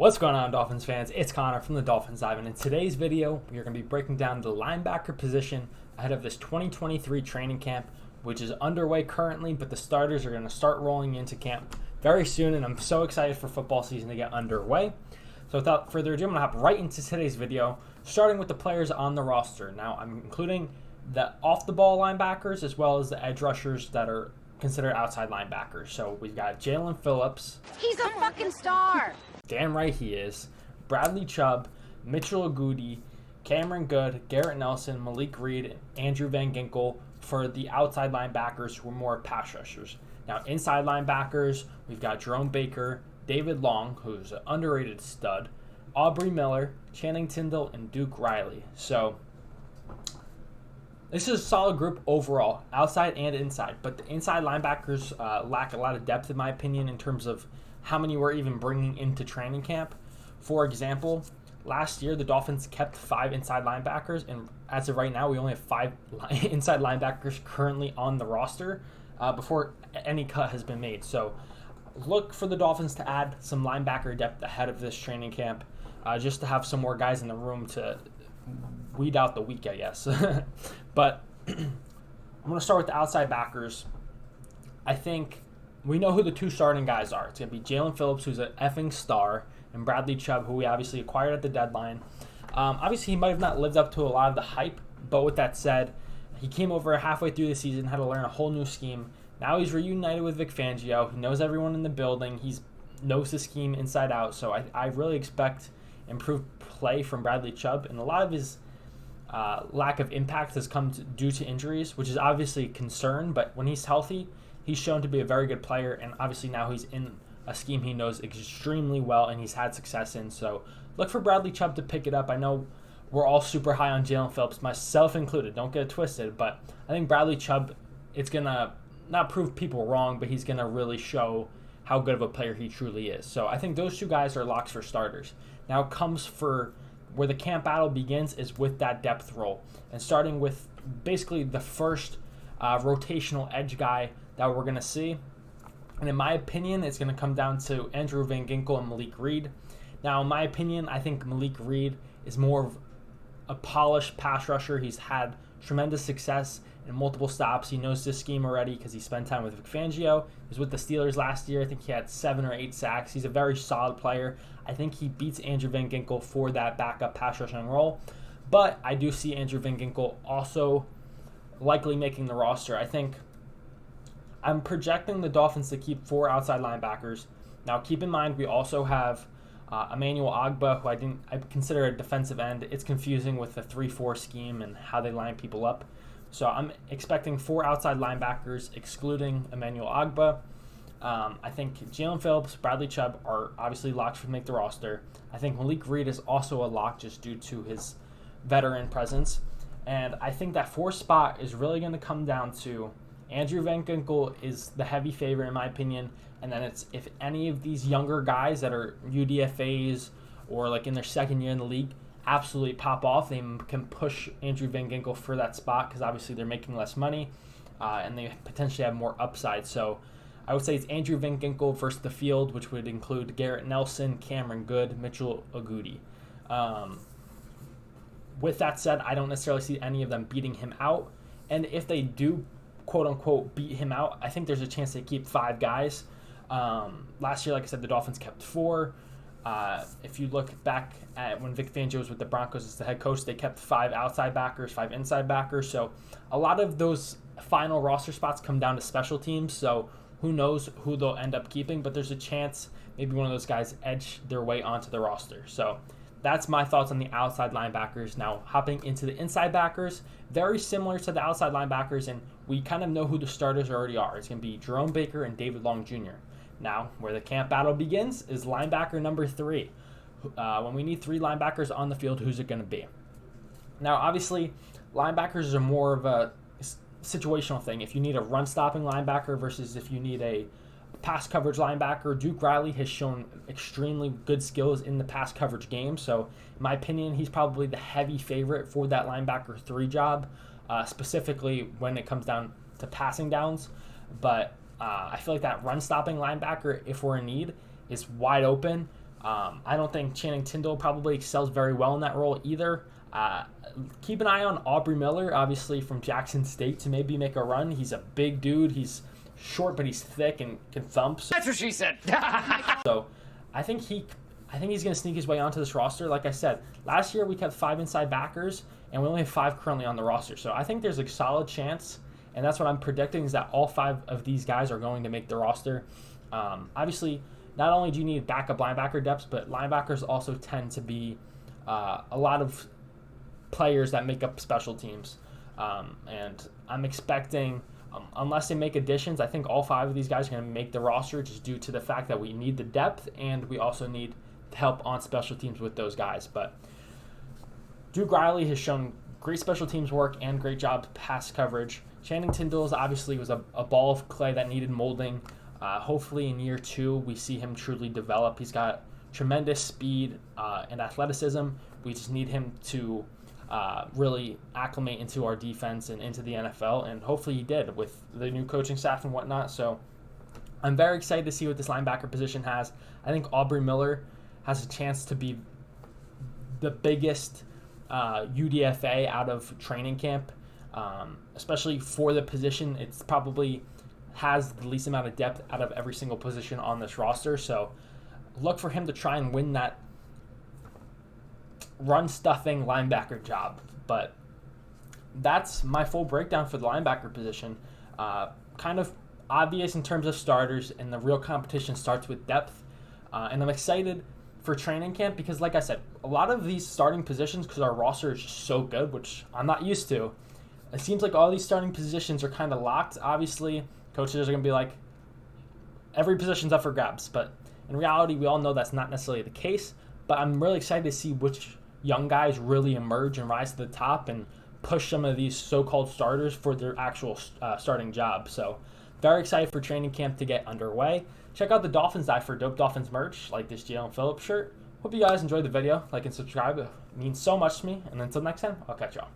What's going on, Dolphins fans? It's Connor from the Dolphins Dive, and in today's video, we are going to be breaking down the linebacker position ahead of this 2023 training camp, which is underway currently, but the starters are going to start rolling into camp very soon, and I'm so excited for football season to get underway. So without further ado, I'm going to hop right into today's video, starting with the players on the roster. Now, I'm including the off-the-ball linebackers as well as the edge rushers that are considered outside linebackers. So we've got Jalen Phillips. He's a fucking star! Damn right he is. Bradley Chubb, Mitchell Agudi, Cameron Good, Garrett Nelson, Malik Reed, Andrew Van Ginkel for the outside linebackers who are more pass rushers. Now, inside linebackers, we've got Jerome Baker, David Long, who's an underrated stud, Aubrey Miller, Channing Tindall, and Duke Riley. So this is a solid group overall, outside and inside. But the inside linebackers lack a lot of depth, in my opinion, in terms of how many we're even bringing into training camp. For example, last year the Dolphins kept 5 inside linebackers, and as of right now, we only have 5 inside linebackers currently on the roster before any cut has been made. So look for the Dolphins to add some linebacker depth ahead of this training camp, just to have some more guys in the room to weed out the weak, I guess. But I'm going to start with the outside backers. I think we know who the 2 starting guys are. It's going to be Jalen Phillips, who's an effing star, and Bradley Chubb, who we obviously acquired at the deadline. Obviously, he might have not lived up to a lot of the hype, but with that said, he came over halfway through the season, had to learn a whole new scheme. Now he's reunited with Vic Fangio. He knows everyone in the building. He knows the scheme inside out. So I really expect improved play from Bradley Chubb, and a lot of his lack of impact has come due to injuries, which is obviously a concern, but when he's healthy, he's shown to be a very good player, and obviously now he's in a scheme he knows extremely well and he's had success in. So look for Bradley Chubb to pick it up. I know we're all super high on Jalen Phillips, myself included. Don't get it twisted, but I think Bradley Chubb, it's going to not prove people wrong, but he's going to really show how good of a player he truly is. So I think those 2 guys are locks for starters. Now it comes for where the camp battle begins is with that depth role, and starting with basically the first rotational edge guy that we're going to see. And in my opinion, it's going to come down to Andrew Van Ginkel and Malik Reed. Now, in my opinion, I think Malik Reed is more of a polished pass rusher. He's had tremendous success in multiple stops. He knows this scheme already because he spent time with Vic Fangio. He was with the Steelers last year. I think he had 7 or 8 sacks. He's a very solid player. I think he beats Andrew Van Ginkel for that backup pass rushing role. But I do see Andrew Van Ginkel also likely making the roster. I think I'm projecting the Dolphins to keep 4 outside linebackers. Now, keep in mind, we also have Emmanuel Ogbah, who I consider a defensive end. It's confusing with the 3-4 scheme and how they line people up. So I'm expecting 4 outside linebackers, excluding Emmanuel Ogbah. I think Jalen Phillips, Bradley Chubb are obviously locked to make the roster. I think Malik Reed is also a lock just due to his veteran presence. And I think that 4th spot is really going to come down to Andrew Van Ginkel is the heavy favorite in my opinion, and then it's if any of these younger guys that are UDFAs or like in their second year in the league absolutely pop off, they can push Andrew Van Ginkel for that spot because obviously they're making less money and they potentially have more upside. So I would say it's Andrew Van Ginkel versus the field, which would include Garrett Nelson, Cameron Good, Mitchell Agudi. With that said, I don't necessarily see any of them beating him out, and if they do quote-unquote beat him out, I think there's a chance they keep 5 guys. Last year, like I said, the Dolphins kept 4. If you look back at when Vic Fangio was with the Broncos as the head coach, they kept 5 outside backers, 5 inside backers. So a lot of those final roster spots come down to special teams, so who knows who they'll end up keeping, but there's a chance maybe one of those guys edge their way onto the roster. So that's my thoughts on the outside linebackers. Now, hopping into the inside backers, very similar to the outside linebackers, and we kind of know who the starters already are. It's going to be Jerome Baker and David Long Jr. Now, where the camp battle begins is linebacker number 3. When we need 3 linebackers on the field, who's it going to be? Now, obviously, linebackers are more of a situational thing. If you need a run-stopping linebacker versus if you need a pass coverage linebacker, Duke Riley has shown extremely good skills in the pass coverage game. So, in my opinion, he's probably the heavy favorite for that linebacker 3 job, specifically when it comes down to passing downs. But I feel like that run-stopping linebacker, if we're in need, is wide open. I don't think Channing Tindall probably excels very well in that role either. Keep an eye on Aubrey Miller, obviously from Jackson State, to maybe make a run. He's a big dude. He's short, but he's thick and can thump. That's what she said. So I think he's going to sneak his way onto this roster. Like I said, last year we kept 5 inside backers, and we only have 5 currently on the roster. So I think there's a solid chance, and that's what I'm predicting, is that all 5 of these guys are going to make the roster. Obviously, not only do you need backup linebacker depth, but linebackers also tend to be a lot of players that make up special teams. And I'm expecting, unless they make additions, I think all 5 of these guys are going to make the roster, just due to the fact that we need the depth and we also need help on special teams with those guys. But Duke Riley has shown great special teams work and great job pass coverage. Channing Tindall obviously was a ball of clay that needed molding. Hopefully in year 2 we see him truly develop. He's got tremendous speed and athleticism. We just need him to really acclimate into our defense and into the NFL, and hopefully he did with the new coaching staff and whatnot. So I'm very excited to see what this linebacker position has. I think Aubrey Miller has a chance to be the biggest UDFA out of training camp, especially for the position. It's probably has the least amount of depth out of every single position on this roster. So look for him to try and win that run-stuffing linebacker job. But that's my full breakdown for the linebacker position. Kind of obvious in terms of starters, and the real competition starts with depth. And I'm excited for training camp because, like I said, a lot of these starting positions, because our roster is just so good, which I'm not used to, it seems like all these starting positions are kind of locked. Obviously, coaches are going to be like, every position's up for grabs. But in reality, we all know that's not necessarily the case. But I'm really excited to see which young guys really emerge and rise to the top and push some of these so-called starters for their actual starting job. So very excited for training camp to get underway. Check out the Dolphins Dive for dope Dolphins merch, like this Jalen Phillips shirt. Hope you guys enjoyed the video. Like and subscribe. It means so much to me. And until next time, I'll catch y'all.